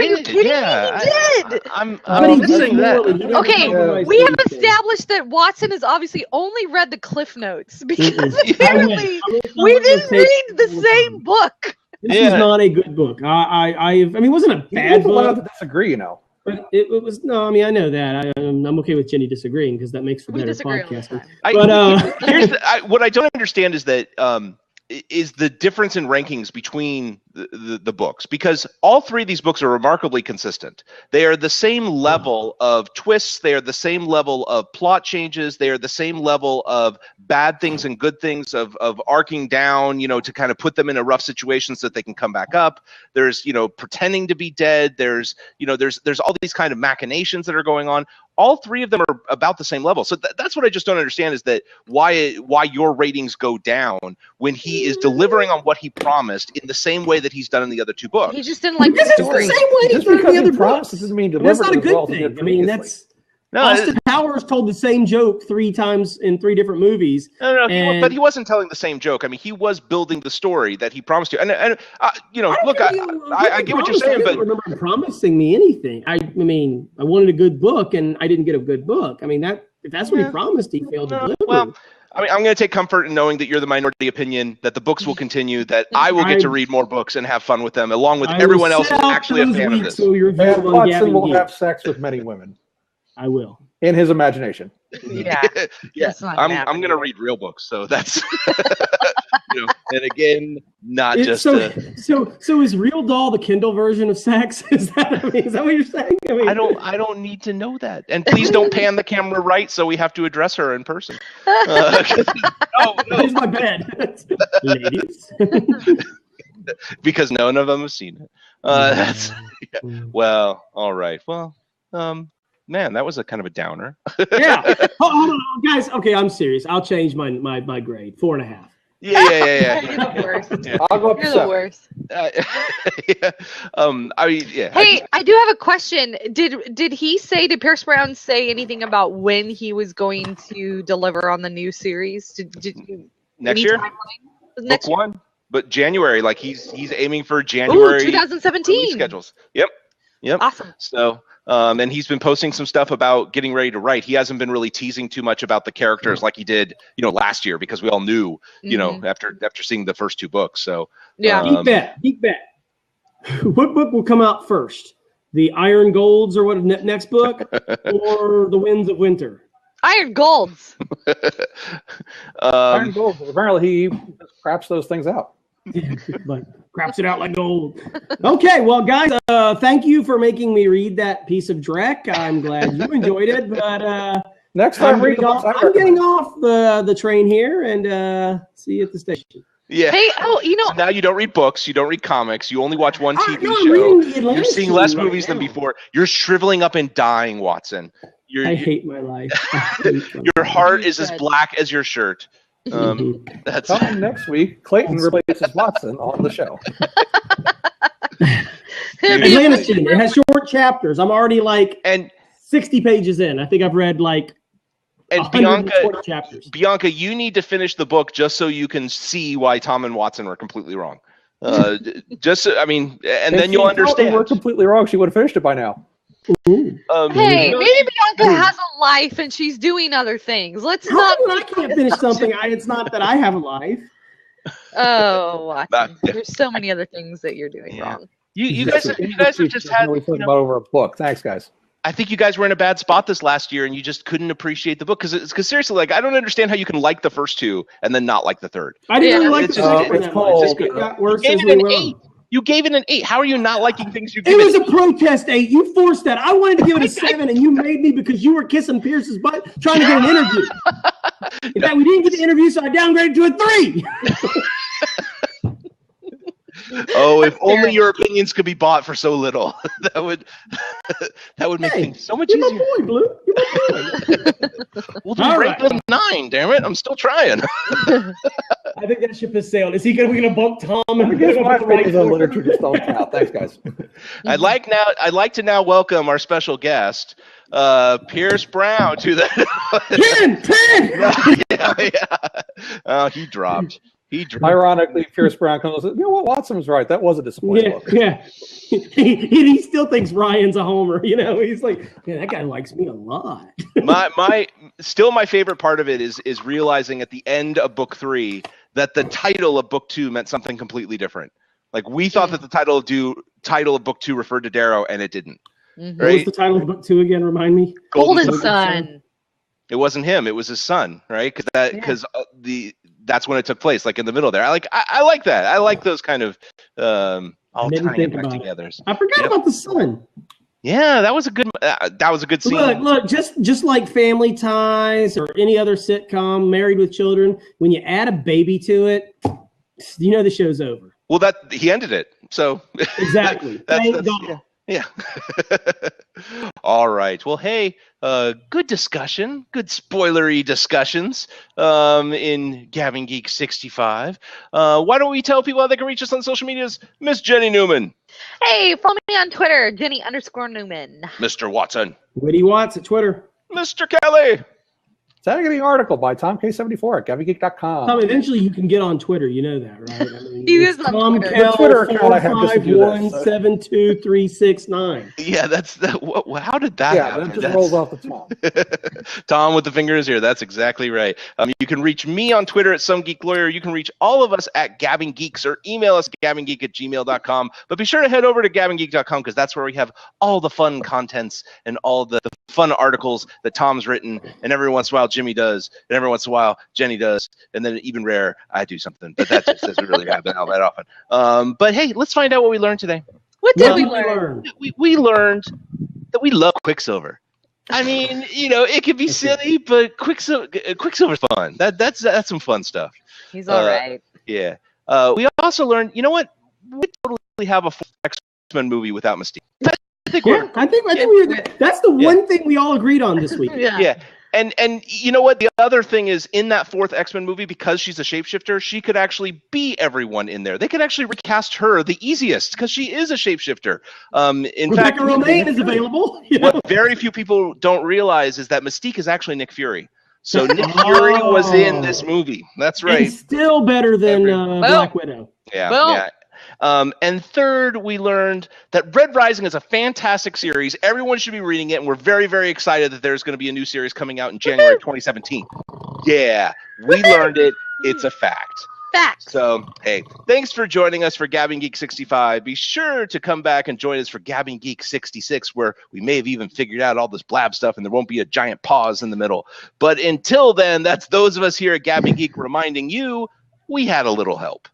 you kidding me? He did. I'm missing that. Okay, we have established that Watson has obviously only read the Cliff Notes because apparently we didn't read the same book. This was not a good book. It wasn't a bad book. Allowed to disagree, But it was no. I mean, I know that. I'm okay with Jenny disagreeing because that makes for better podcasting. But what I don't understand is that is the difference in rankings between the books, because all three of these books are remarkably consistent. They are the same level of twists. They are the same level of plot changes. They are the same level of bad things and good things, of arcing down, to kind of put them in a rough situation so that they can come back up. There's, pretending to be dead. There's all these kind of machinations that are going on. All three of them are about the same level. So that's what I just don't understand, is that why your ratings go down when he is delivering on what he promised in the same way that he's done in the other two books. He just didn't like the story. It's the same way he's done in the other books. Doesn't mean That's not a good thing. I mean, Austin Powers told the same joke 3 times in 3 different movies. No, but he wasn't telling the same joke. I mean, he was building the story that he promised to. And look, I get what you're saying, but I don't remember him promising me anything. I mean, I wanted a good book, and I didn't get a good book. I mean, if that's what he promised, he failed to deliver. Well, I mean, I'm going to take comfort in knowing that you're the minority opinion, that the books will continue, that I will get to read more books and have fun with them, along with everyone else who's actually a fan of this. So Watson will have sex with many women. I will. In his imagination. Yeah. I'm going to read real books, so that's and again, not just so is Real Doll the Kindle version of sex? Is that what you're saying? I mean, I don't need to know that. And please don't pan the camera right, so we have to address her in person. No. Here's my bed. Ladies. Because none of them have seen it. Well, all right. Well, man, that was a kind of a downer. Yeah. Hold on, guys. Okay, I'm serious. I'll change my grade. 4.5. Yeah. You're the worst. Yeah. I'll go up to You're 7. the worst. Yeah. Hey, I do have a question. Did Pierce Brown say anything about when he was going to deliver on the new series? Next year? Next Book 1? But January, like he's aiming for January. 2017 schedules. Yep. Awesome. So, and he's been posting some stuff about getting ready to write. He hasn't been really teasing too much about the characters like he did, last year, because we all knew, after seeing the first 2 books. So yeah. Geek bet. What book will come out first? The Iron Golds, or what? Next book, or The Winds of Winter? Iron Golds. Iron Golds. Apparently, he craps those things out. Like craps it out like gold. Okay, well, guys, thank you for making me read that piece of dreck. I'm glad you enjoyed it, but next time I'm getting off the train here, and see you at the station. Yeah. Hey, So now you don't read books, you don't read comics, you only watch one TV show. You're seeing less movies than before. You're shriveling up and dying, Watson. I hate my life. Your heart is as black as your shirt. That's coming next week. Clayton replaces Watson on the show. It has short chapters. I'm already 60 pages in. I think I've read and Bianca, you need to finish the book just so you can see why Tom and Watson were completely wrong. Then you'll understand. We're completely wrong. She would have finished it by now. Hey, maybe Bianca has a life and she's doing other things. Let's not. I can't finish something. It's not that I have a life. Oh, Watson. There's so many other things that you're doing wrong. You guys have just had about over a book. Thanks, guys. I think you guys were in a bad spot this last year, and you just couldn't appreciate the book because seriously, I don't understand how you can like the first 2 and then not like the third. I didn't really like the second. It got worse as we went. You gave it an 8. How are you not liking things you gave it? It was a protest 8. You forced that. I wanted to give it a 7, and you made me because you were kissing Pierce's butt trying to get an interview. In fact, we didn't get the interview, so I downgraded to a 3. Oh, if That's only terrible. your opinions could be bought for so little. that would make Hey, things so much you're easier. my boy, Blue. You're my boy. Well, then All rate right. them 9. Damn it, I'm still trying. I think that ship has sailed. Is he going to bump Tom and I put guess him my up the right opinions on order? literature just don't count. Thanks, guys. I'd like to now welcome our special guest, Pierce Brown, to the 10! yeah. Oh, he dropped. Ironically, Pierce Brown comes and says, you know what, Watson was right. That was a disappointing look. Yeah. He still thinks Ryan's a homer. He's like, yeah, that guy likes me a lot. my favorite part of it is realizing at the end of book 3 that the title of book 2 meant something completely different. Like we thought that the title of book 2 referred to Darrow, and it didn't. What was the title of book 2 again? Remind me. Golden Sun. It wasn't him. It was his son, right? Because that's when it took place, like in the middle there. I like that. I like those kind of all tying it back together. I forgot about the son. Yeah, that was a good scene. Look, just like Family Ties or any other sitcom, Married with Children, when you add a baby to it, the show's over. Well, he ended it. So exactly. Thank God. Yeah. All right. Well, hey, good discussion, good spoilery discussions in Gabbing Geek 65. Why don't we tell people how they can reach us on social medias? Miss Jenny Newman. Hey, follow me on Twitter, Jenny_Newman. Mr. Watson. Witty Watts at Twitter. Mr. Kelly. Saturday article by Tom K74 at GabbingGeek.com. Tom, eventually you can get on Twitter. You know that, right? I mean, He is on Tom Twitter. Kell, The Twitter account I have just to do this, so. 451-72369. Yeah, that's that. How did that happen? That just rolls off the tongue. Tom with the fingers here. That's exactly right. You can reach me on Twitter at SomeGeekLawyer. You can reach all of us at Gabbing Geeks or email us gabbinggeek@gmail.com. But be sure to head over to gabbinggeek.com because that's where we have all the fun contents and all the fun articles that Tom's written. And every once in a while, Jimmy does. And every once in a while, Jenny does. And then even rare, I do something. But that just doesn't really happen all that often. But hey, let's find out what we learned today. What did we learn? We learned that we love Quicksilver. I mean, it could be silly, but Quicksilver's fun. That's some fun stuff. He's all right. Yeah. We also learned, you know what? We totally have a X-Men movie without Mystique. I think that's the one thing we all agreed on this week. Yeah. And you know what? The other thing is, in that 4th X-Men movie, because she's a shapeshifter, she could actually be everyone in there. They could actually recast her the easiest because she is a shapeshifter. In fact, Rebecca Romaine is available. What very few people don't realize is that Mystique is actually Nick Fury. So Nick Fury was in this movie. That's right. And still better than Black Widow. Yeah. And third, we learned that Red Rising is a fantastic series. Everyone should be reading it, and we're very, very excited that there's going to be a new series coming out in January 2017. Yeah, we learned it. It's a fact. Facts. So, hey, thanks for joining us for Gabbing Geek 65. Be sure to come back and join us for Gabbing Geek 66, where we may have even figured out all this blab stuff, and there won't be a giant pause in the middle. But until then, that's those of us here at Gabbing Geek reminding you we had a little help.